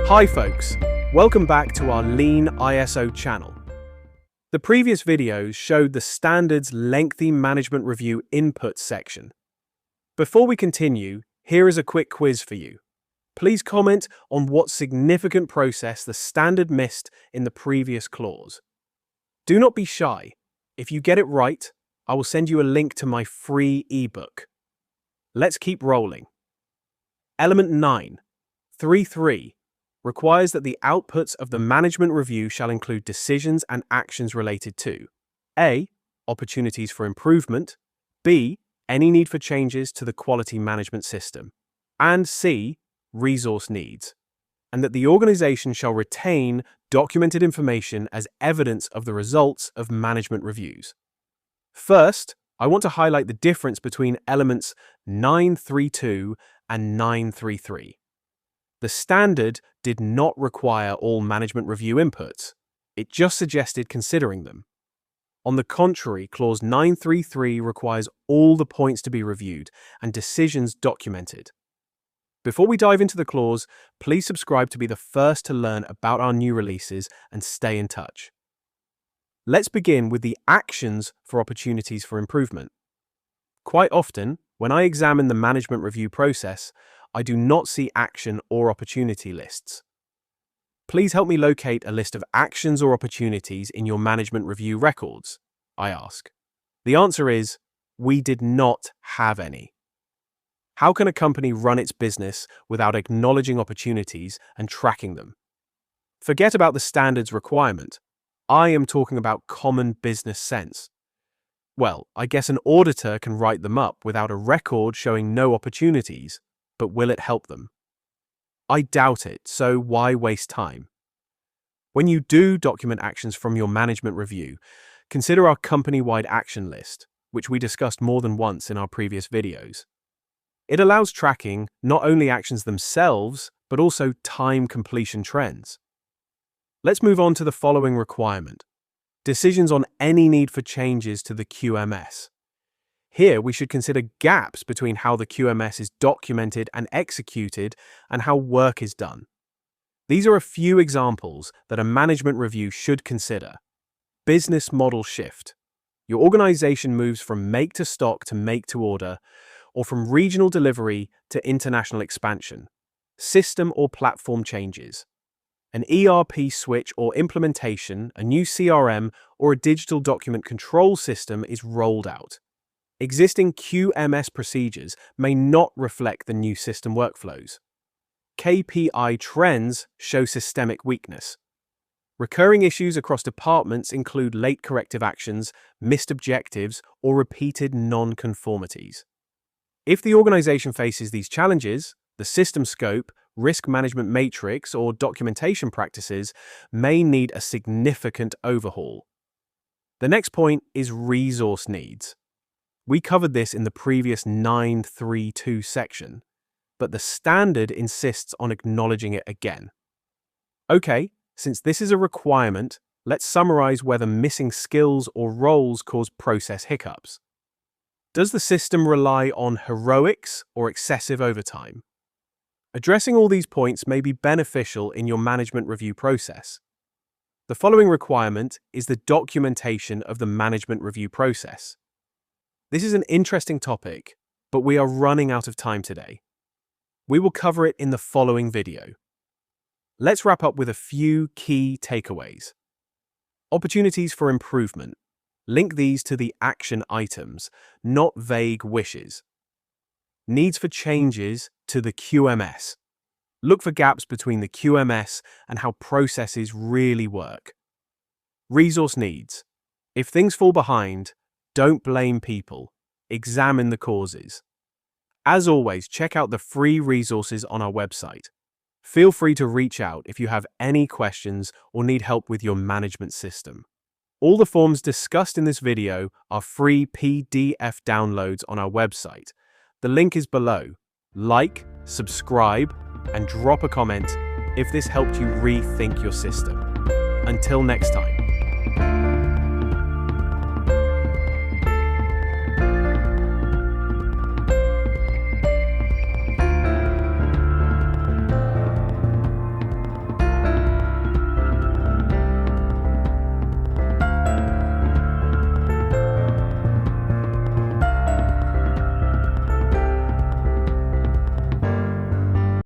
Hi folks, welcome back to our Lean ISO channel. The previous videos showed the standard's lengthy management review input section. Before we continue, here is a quick quiz for you. Please comment on what significant process the standard missed in the previous clause. Do not be shy. If you get it right, I will send you a link to my free ebook. Let's keep rolling. Element 9, 3.3, requires that the outputs of the management review shall include decisions and actions related to A. Opportunities for improvement, B. Any need for changes to the quality management system, and C. Resource needs, and that the organization shall retain documented information as evidence of the results of management reviews. First, I want to highlight the difference between elements 9.3.2 and 9.3.3. The standard did not require all management review inputs. It just suggested considering them. On the contrary, clause 9.3.3 requires all the points to be reviewed and decisions documented. Before we dive into the clause, please subscribe to be the first to learn about our new releases and stay in touch. Let's begin with the actions for opportunities for improvement. Quite often, when I examine the management review process, I do not see action or opportunity lists. Please help me locate a list of actions or opportunities in your management review records, I ask. The answer is, we did not have any. How can a company run its business without acknowledging opportunities and tracking them? Forget about the standards requirement. I am talking about common business sense. Well, I guess an auditor can write them up without a record showing no opportunities, but will it help them? I doubt it, so why waste time? When you do document actions from your management review, consider our company-wide action list, which we discussed more than once in our previous videos. It allows tracking not only actions themselves, but also time completion trends. Let's move on to the following requirement: decisions on any need for changes to the QMS. Here, we should consider gaps between how the QMS is documented and executed and how work is done. These are a few examples that a management review should consider. Business model shift. Your organization moves from make to stock to make to order, or from regional delivery to international expansion. System or platform changes. An ERP switch or implementation, a new CRM, or a digital document control system is rolled out. Existing QMS procedures may not reflect the new system workflows. KPI trends show systemic weakness. Recurring issues across departments include late corrective actions, missed objectives, or repeated non-conformities. If the organization faces these challenges, the system scope, risk management matrix, or documentation practices may need a significant overhaul. The next point is resource needs. We covered this in the previous 9.3.2 section, but the standard insists on acknowledging it again. Okay, since this is a requirement, let's summarize whether missing skills or roles cause process hiccups. Does the system rely on heroics or excessive overtime? Addressing all these points may be beneficial in your management review process. The following requirement is the documentation of the management review process. This is an interesting topic, but we are running out of time today. We will cover it in the following video. Let's wrap up with a few key takeaways. Opportunities for improvement. Link these to the action items, not vague wishes. Needs for changes to the QMS. Look for gaps between the QMS and how processes really work. Resource needs. If things fall behind, don't blame people. Examine the causes. As always, check out the free resources on our website. Feel free to reach out if you have any questions or need help with your management system. All the forms discussed in this video are free PDF downloads on our website. The link is below. Like, subscribe, and drop a comment if this helped you rethink your system. Until next time.